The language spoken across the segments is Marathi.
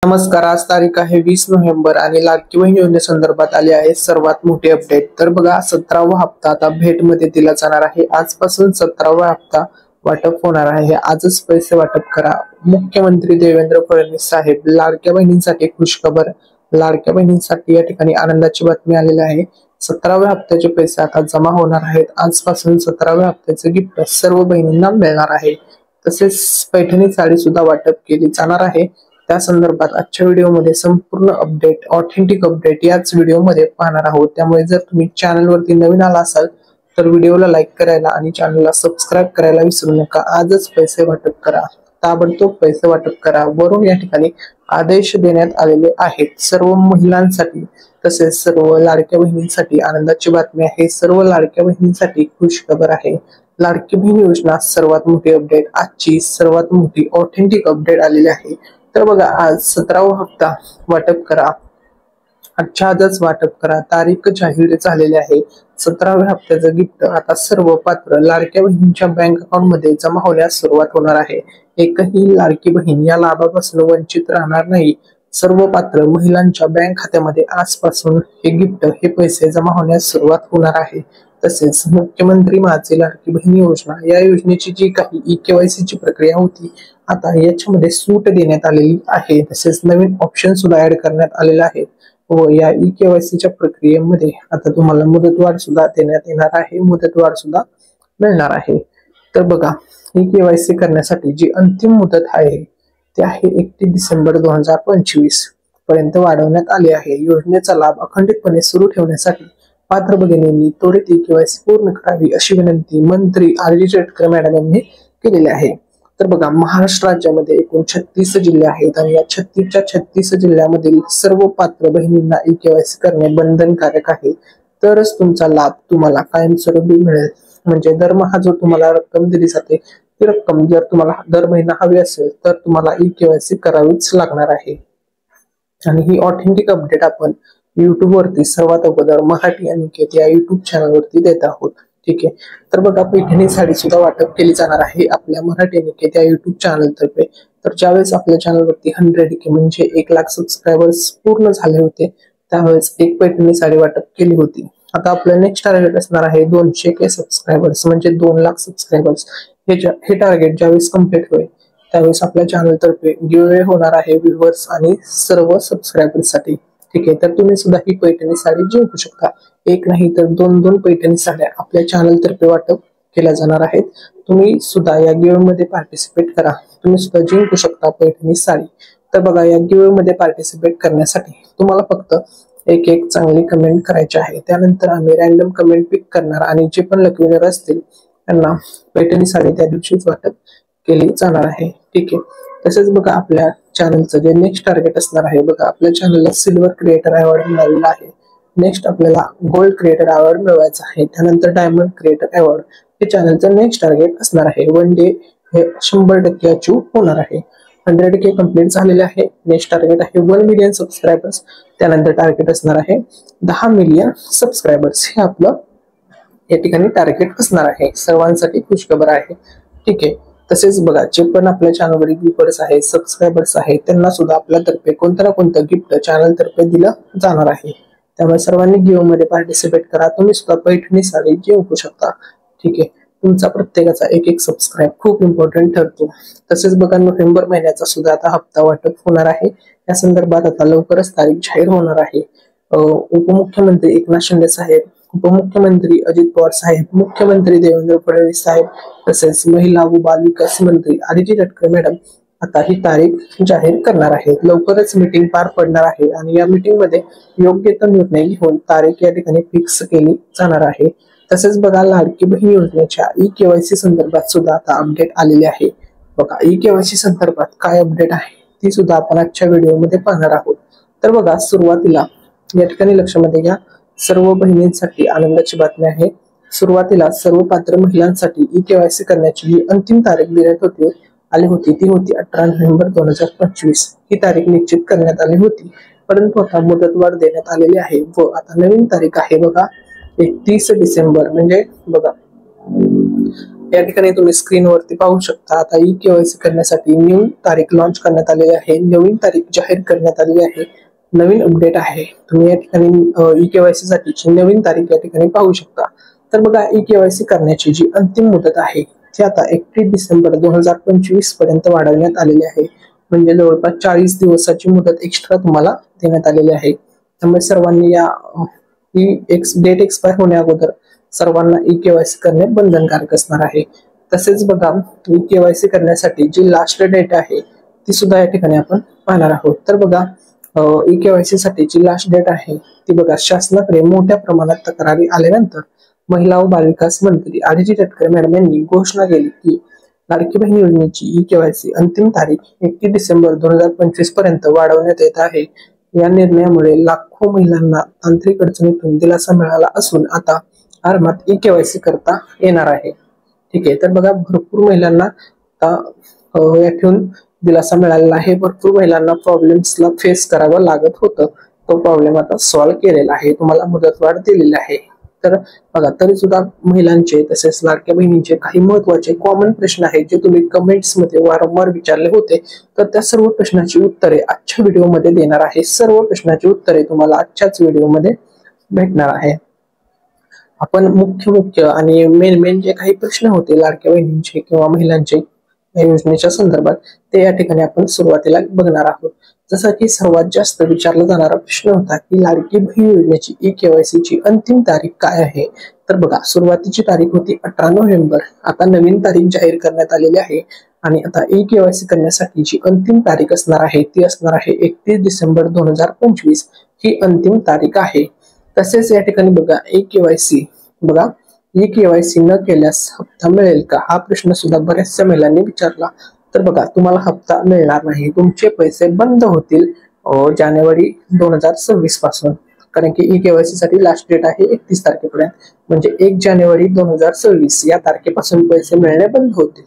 नमस्कार. आज तारीख आहे 20 नोव्हेंबर आणि लाडकी बहीण योजनेसंदर्भात आले आहे सर्वात मोठी अपडेट. तर बघा, 17वा हप्ता आता भेटमध्ये दिला जाणार आहे. आजपासून 17वा हप्ता वाटप होणार आहे. आजच पैसे वाटप करा. मुख्यमंत्री देवेंद्र फडणवीस साहेब. लाडक्या बहिणींसाठी खुशखबर. लाडक्या बहिणींसाठी या ठिकाणी आनंदाची बातमी आलेली आहे. 17व्या हप्त्याचे पैसे आता जमा होणार आहेत. आजपासून 17व्या हप्त्याचे गिफ्ट सर्व बहिणींना मिळणार आहे. तसेच पैठणी साडी सुद्धा वाटप केली जाणार आहे. त्या संदर्भात आजच्या व्हिडिओमध्ये संपूर्ण अपडेट, ऑथेंटिक अपडेट याच व्हिडिओमध्ये पाहणार आहोत. त्यामुळे जर तुम्ही चॅनलवरती नवीन आला असाल तर व्हिडिओला लाईक करायला आणि चॅनलला सबस्क्राईब करायला विसरू नका. आजच पैसे वाटप करा. ताबडतोब पैसे वाटप करा. वरून या ठिकाणी आदेश देण्यात आलेले आहेत सर्व महिलांसाठी. तसेच सर्व लाडक्या बहिणींसाठी आनंदाची बातमी आहे. सर्व लाडक्या बहिणींसाठी खुश खबर आहे. लाडकी बहीण योजना सर्वात मोठी अपडेट, आजची सर्वात मोठी ऑथेंटिक अपडेट आलेली आहे. तर बघा, आज 17वा हप्ता वाटप करा. आजच वाटप करा. तारीख जाहीर झालेली आहे. 17व्या हप्त्याचं गिफ्ट आता सर्व पात्र लाडक्या बहिणींच्या बँक अकाउंट मध्ये जमा होण्यास सुरुवात होणार आहे. एकही लाडकी बहीण या लाभापासून वंचित राहणार नाही. सर्व पात्र महिलांच्या बँक खात्यामध्ये आजपासून हे गिफ्ट, हे पैसे जमा होण्यास सुरुवात होणार आहे. तसेच मुख्यमंत्री माझी लाडकी बहीण योजना या योजनेची जी काही ई-केवायसी ची प्रक्रिया होती, आता याच्यामध्ये सूट देण्यात आलेली आहे. तसेच नवीन ऑप्शन सुद्धा ऍड करण्यात आलेला आहे व या ई-केवायसी च्या प्रक्रियेमध्ये आता तुम्हाला मुदतवाढ सुद्धा देण्यात येणार आहे. मुदतवाढ सुद्धा मिळणार आहे. तर बघा, ई-केवायसी करण्यासाठी जी अंतिम मुदत आहे ती आहे 31 डिसेंबर 2025 पर्यंत वाढवण्यात आली आहे. योजनेचा लाभ अखंडितपणे सुरू ठेवण्यासाठी पात्र भगिनींनी त्वरित ई-केवायसी पूर्ण करावी अशी विनंती मंत्री आर.जी. चटकर मॅडम यांनी केलेली आहे. तर बघा, महाराष्ट्र राज्यामध्ये एकूण 36 जिल्हे आहेत आणि या 36 जिल्ह्यामधील सर्व पात्र बहिणींना ई-केवायसी करणे बंधनकारक आहे. तरच तुमचा लाभ तुम्हाला कायमस्वरूपी मिळेल. म्हणजे दरमहा जो तुम्हाला रक्कम दिली जाते ती रक्कम जर तुम्हाला दर महिना हवी असेल तर तुम्हाला ई-केवायसी करावीच लागणार आहे. आणि ही ऑथेंटिक अपडेट आपण युट्यूब वरती सर्वात अगोदर मराठी अनिकेत या युट्यूब चॅनल वरती देत आहोत. ठीक आहे. तर बघा, पैठणी साडी सुद्धा वाटप केली जाणार आहे आपल्या मराठी अनिकेत या युट्यूब चॅनल तर्फे. तर ज्यावेळेस आपल्या चॅनलवरती 100K म्हणजे 1,00,000 सबस्क्रायबर्स पूर्ण झाले होते त्यावेळेस एक पैठणी साडी वाटप केली होती. आता आपलं नेक्स्ट टार्गेट असणार आहे 200K सबस्क्रायबर्स म्हणजे 2,00,000 सबस्क्रायबर्स. हे टार्गेट ज्यावेळेस कम्प्लीट होईल त्यावेळेस आपल्या चॅनल तर्फे गिव्हअवे होणार आहे व्ह्यूअर्स आणि सर्व सबस्क्रायबर्ससाठी. ठीक आहे. तर तुम्ही सुद्धा ही पैठणी साडी जिंकू शकता. एक नाही तर दोन पैठणी साड्या आपल्या चॅनल तर्फे वाटप केल्या जाणार आहेत. तुम्ही सुद्धा या गिव्हअवे मध्ये पार्टिसिपेट करा. तुम्ही सुद्धा जिंकू शकता पैठणी साडी. तर बघा, या गिव्हअवे मध्ये पार्टिसिपेट करण्यासाठी तुम्हाला फक्त एक चांगली कमेंट करायची आहे. त्यानंतर आम्ही रॅन्डम कमेंट पिक करणार आणि जे पण लकी विनर असतील त्यांना पैठणी साडी त्या दिवशीच वाटप केली जाणार आहे. ठीक आहे. तसेच बघा, आपल्या चॅनलचं जे नेक्स्ट टार्गेट असणार आहे, बघा आपल्या चॅनलला सिल्वर क्रिएटर अवॉर्ड मिळालेला आहे. नेक्स्ट आपल्याला गोल्ड क्रिएटर अवॉर्ड मिळवायचा आहे. त्यानंतर डायमंड क्रिएटर अवॉर्ड हे चॅनलचं नेक्स्ट टार्गेट असणार आहे. 1 डे हे 100% अचीव होणार आहे. 100K कम्प्लीट झालेले आहे. नेक्स्ट टार्गेट आहे 1 मिलियन सबस्क्रायबर्स. त्यानंतर टार्गेट असणार आहे 10 मिलियन सबस्क्रायबर्स. हे आपलं या ठिकाणी टार्गेट असणार आहे. सर्वांसाठी खुशखबर आहे. ठीक आहे. तसेच बघा, जे पण आपल्या चॅनलवरील व्ह्यूअर्स आहेत, सबस्क्रायबर्स आहेत, त्यांना सुद्धा आपल्यातर्फे कोणतं ना कोणतं गिफ्ट चॅनल तर्फे दिलं जाणार आहे. त्यामुळे सर्वांनी गिव्ह मध्ये पार्टिसिपेट करा. तुम्ही सुद्धा पैठणी साडी जिंकू शकता. ठीक आहे. तुमचा प्रत्येकाचा एक सबस्क्राईब खूप इम्पॉर्टंट ठरतो. तसेच बघा, नोव्हेंबर महिन्याचा सुद्धा आता हप्ता वाटप होणार आहे. या संदर्भात आता लवकरच तारीख जाहीर होणार आहे. उपमुख्यमंत्री एकनाथ शिंदे साहेब, उपमुख्यमंत्री अजित पवार साहेब, मुख्यमंत्री देवेंद्र फडणवीस साहेब, तसेच महिला व बाल विकास मंत्री आर.जी. चटकर मॅडम आता ही तारीख जाहीर करणार आहेत. लवकरच मीटिंग पार पडणार आहे आणि या मीटिंग मध्ये योग्य तो निर्णय घेऊन तारीख या ठिकाणी फिक्स केली जाणार आहे. तसेच बघा, लाडकी बहीण योजनेच्या ई-केवायसी संदर्भात सुद्धा आता अपडेट आलेली आहे. बघा, ई-केवायसी संदर्भात काय अपडेट आहे ती सुद्धा आपण आजच्या व्हिडिओमध्ये पाहणार आहोत. तर बघा, सुरुवातीला या ठिकाणी लक्षामध्ये घ्या, सर्व बहिणींसाठी आनंदाची बातमी आहे. सुरुवातीला सर्व पात्र महिलांसाठी ई-केवायसी करण्याची जी अंतिम तारीख देण्यात आली होती ती होती 18 नोव्हेंबर 2025. ही तारीख निश्चित करण्यात आली होती, परंतु आता मुदतवाढ देण्यात आलेली आहे व आता नवीन तारीख आहे बघा 31 डिसेंबर. म्हणजे बघा, या ठिकाणी तुम्ही स्क्रीनवरती पाहू शकता आता ई केवायसी करण्यासाठी न्यू तारीख लॉन्च करण्यात आलेली आहे, नवीन तारीख जाहीर करण्यात आलेली आहे, नवीन अपडेट आहे। तुम्ही या ठिकाणी ई केवायसी साठीची नवीन तारीख या ठिकाणी पाहू शकता। तर बघा ई केवायसी करण्याची जी अंतिम मुदत आहे ती आता 31 डिसेंबर 2025 पर्यंत वाढवण्यात आलेली आहे। म्हणजे जवळपास 40 दिवसाची मुदत एक्स्ट्रा तुम्हाला देण्यात आलेली आहे। त्यामुळे सर्वांनी या डेट एक्सपायर होण्या अगोदर सर्वांना ई केवायसी करणे बंधनकारक असणार आहे। तसेच बघा ई केवायसी करण्यासाठी जी लास्ट डेट आहे ती सुद्धा या ठिकाणी आपण पाहणार आहोत। तर बघा ई केवायसी साठी जी लास्ट डेट आहे ती बघा शासनाकडे मोठ्या प्रमाणात तक्रारी आल्यानंतर महिला व बालविकास मंत्री आदिती तटकरे मॅडम यांनी घोषणा केली की लाडकी बहीण योजनेची ई केवायसी अंतिम तारीख 31 डिसेंबर 2025 पर्यंत वाढवण्यात येत आहे। या निर्णयामुळे लाखो महिलांना तांत्रिक अडचणीतून दिलासा मिळाला असून आता आरामात ई केवायसी करता येणार आहे। ठीक आहे, तर बघा भरपूर महिलांना यातून दिलासा मिळालेला आहे। भरपूर महिलांना प्रॉब्लेम्सला फेस करावं लागत होतं, तो प्रॉब्लेम आता सॉल्व्ह केलेला आहे, तुम्हाला मुदतवाढ दिलेली आहे। तर बघा तरी सुद्धा महिलांचे तसेच लाडक्या बहिणींचे काही महत्त्वाचे कॉमन प्रश्न आहेत जे तुम्ही कमेंट्स मध्ये वारंवार विचारले होते, तर त्या सर्व प्रश्नांची उत्तरे आजच्या व्हिडिओमध्ये देणार आहे। सर्व प्रश्नांची उत्तरे तुम्हाला आजच्याच व्हिडिओमध्ये भेटणार आहे। आपण मुख्य आणि मेन जे काही प्रश्न होते लाडक्या बहिणींचे किंवा महिलांचे या योजनेच्या संदर्भात ते या ठिकाणी आपण सुरुवातीला बघणार आहोत। जसा की सर्वात जास्त विचारला जाणारा प्रश्न होता की लाडकी बहीण योजनेची ई केवायसी ची अंतिम तारीख काय आहे। तर बघा सुरुवातीची तारीख होती 18 नोव्हेंबर, आता नवीन तारीख जाहीर करण्यात आलेली आहे आणि आता ई केवायसी करण्यासाठी जी अंतिम तारीख असणार आहे ती असणार आहे 31 डिसेंबर 2025 ही अंतिम तारीख आहे। तसेच या ठिकाणी बघा ई केवायसी न केल्यास हप्ता मिळेल का हा प्रश्न सुद्धा बऱ्याचशा महिलांनी विचारला। तर बघा तुम्हाला हप्ता मिळणार नाही, तुमचे पैसे बंद होतील जानेवारी 2026 पासून, कारण की ई केवायसी साठी लास्ट डेट आहे 31 तारखेपर्यंत, म्हणजे 1 जानेवारी 2026 या तारखेपासून पैसे मिळणे बंद होतील।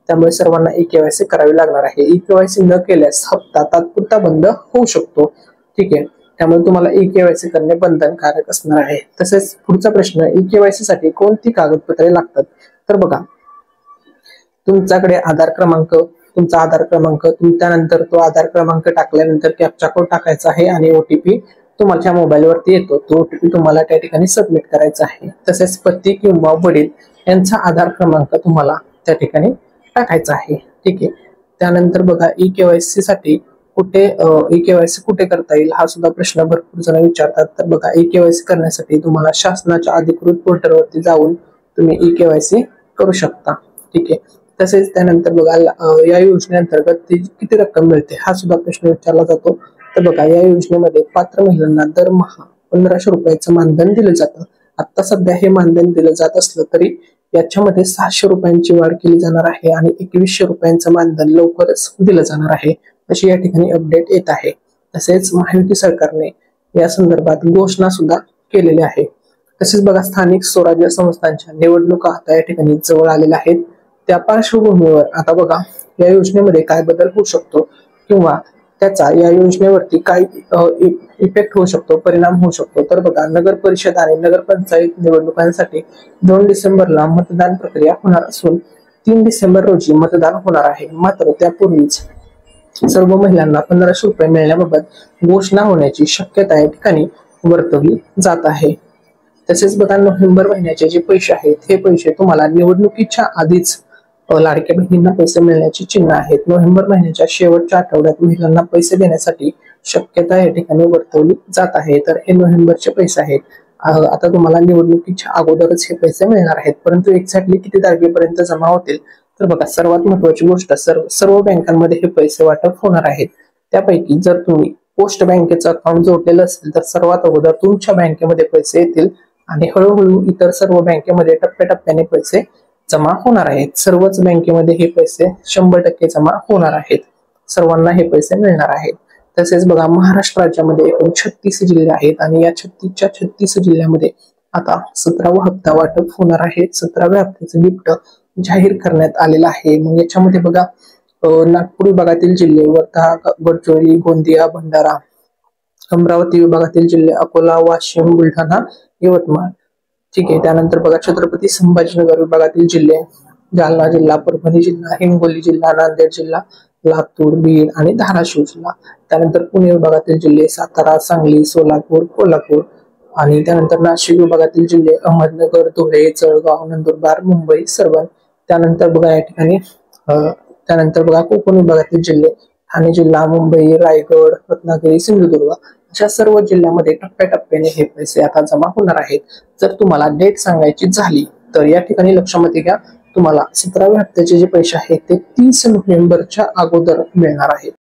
त्यामुळे सर्वांना ई केवायसी करावी लागणार आहे। ई केवायसी न केल्यास हप्ता तात्पुरता बंद होऊ शकतो। ठीक आहे, त्यामुळे तुम्हाला ई केवायसी करणे बंधनकारक असणार आहे। तसेच पुढचा प्रश्न ई केवायसी साठी कोणती कागदपत्रे लागतात। तर बघा तुमच्याकडे तुमचा आधार क्रमांक त्यानंतर तो आधार क्रमांक टाकल्यानंतर कॅप्चा कोड टाकायचा आहे आणि ओटीपी तुमच्या मोबाईल वरती येतो, तो ओटीपी तुम्हाला त्या ठिकाणी सबमिट करायचा आहे। तसेच पती किंवा वडील यांचा आधार क्रमांक तुम्हाला त्या ठिकाणी टाकायचा आहे। ठीक आहे, त्यानंतर बघा ई केवायसी साठी ई केवायसी कुठे करता येईल हा सुद्धा प्रश्न भरपूर जण विचारतात। तर बघा ई केवायसी करण्यासाठी तुम्हाला शासनाच्या अधिकृत पोर्टलवरती जाऊन तुम्ही ई केवायसी करू शकता। ठीक आहे, तसेच त्यानंतर बघा या योजनेअंतर्गत किती रक्कम मिळते हा सुद्धा प्रश्न विचारला जातो। तर बघा या योजनेमध्ये पात्र महिलांना दरमहा 1500 रुपयाचं मानधन दिलं जातं। आता सध्या हे मानधन दिलं जात असलं तरी याच्यामध्ये 600 रुपयांची वाढ केली जाणार आहे आणि 2100 रुपयांचं मानधन लवकरच दिलं जाणार आहे, अशी या ठिकाणी अपडेट येत आहे। तसेच महायुती सरकारने या संदर्भात घोषणा सुद्धा केलेली आहे। तसेच बघा स्थानिक स्वराज्य संस्थांच्या निवडणुका आता या ठिकाणी जवळ आलेल्या आहेत। त्या पार्श्वभूमीवर आता बघा या योजनेमध्ये काय बदल होऊ शकतो किंवा त्याचा या योजनेवरती काय इफेक्ट होऊ शकतो, परिणाम होऊ शकतो। तर बघा नगर परिषद आणि नगरपंचायत निवडणुकांसाठी 2 डिसेंबरला मतदान प्रक्रिया होणार असून 3 डिसेंबर रोजी मतदान होणार आहे। मात्र त्यापूर्वीच सर्व महिलांना 1500 रुपये मिळण्याबाबत घोषणा होण्याची शक्यता या ठिकाणी वर्तवली जात आहे। तसेच बघा नोव्हेंबर महिन्याचे जे पैसे आहेत हे पैसे तुम्हाला निवडणुकीच्या आधीच लाडक्या बहिणींना पैसे मिळण्याची चिन्ह आहेत। नोव्हेंबर महिन्याच्या शेवटच्या आठवड्यात महिलांना पैसे देण्यासाठी शक्यता या ठिकाणी वर्तवली जात आहे। तर हे नोव्हेंबरचे पैसे आहेत, आता तुम्हाला निवडणुकीच्या अगोदरच हे पैसे मिळणार आहेत, परंतु एक्झॅक्टली किती तारखेपर्यंत जमा होतील तर बघा सर्वात महत्त्वाची गोष्ट सर्व बँकांमध्ये हे पैसे वाटप होणार आहेत। त्यापैकी जर तुम्ही पोस्ट बँकेचं अकाउंट जोडलेलं असेल तर सर्वात अगोदर तुमच्या बँकेमध्ये पैसे येतील आणि हळूहळू इतर सर्व बँकेमध्ये टप्प्याटप्प्याने पैसे जमा होणार आहेत। सर्वच बँकेमध्ये हे पैसे 100% जमा होणार आहेत, सर्वांना हे पैसे मिळणार आहेत। तसेच बघा महाराष्ट्र राज्यामध्ये एकूण 36 जिल्हे आहेत आणि या 36 जिल्ह्यामध्ये आता 17वा हप्ता वाटप होणार आहे। 17व्या हप्त्याचं गिफ्ट जाहीर करण्यात आलेलं आहे। मग याच्यामध्ये बघा नागपूर विभागातील जिल्हे वर्धा, गडचिरोली, गोंदिया, भंडारा, अमरावती विभागातील जिल्हे अकोला, वाशिम, बुलढाणा, यवतमाळ। ठीक आहे, त्यानंतर बघा छत्रपती संभाजीनगर विभागातील जिल्हे जालना जिल्हा, परभणी जिल्हा, हिंगोली जिल्हा, नांदेड जिल्हा, लातूर, बीड आणि धाराशिव जिल्हा. त्यानंतर पुणे विभागातील जिल्हे सातारा, सांगली, सोलापूर, कोल्हापूर आणि त्यानंतर नाशिक विभागातील जिल्हे अहमदनगर, धुळे, जळगाव, नंदुरबार, मुंबई, सरवण. त्यानंतर बघा या ठिकाणी त्यानंतर बघा कोकण विभागातील जिल्हे ठाणे जिल्हा, मुंबई, रायगड, रत्नागिरी, सिंधुदुर्ग अशा सर्व जिल्ह्यामध्ये टप्प्याटप्प्याने हे पैसे आता जमा होणार आहेत. जर तुम्हाला डेट सांगायची झाली तर या ठिकाणी लक्षामध्ये घ्या, तुम्हाला 17व्या हप्त्याचे जे पैसे आहेत ते 30 नोव्हेंबरच्या अगोदर मिळणार आहेत.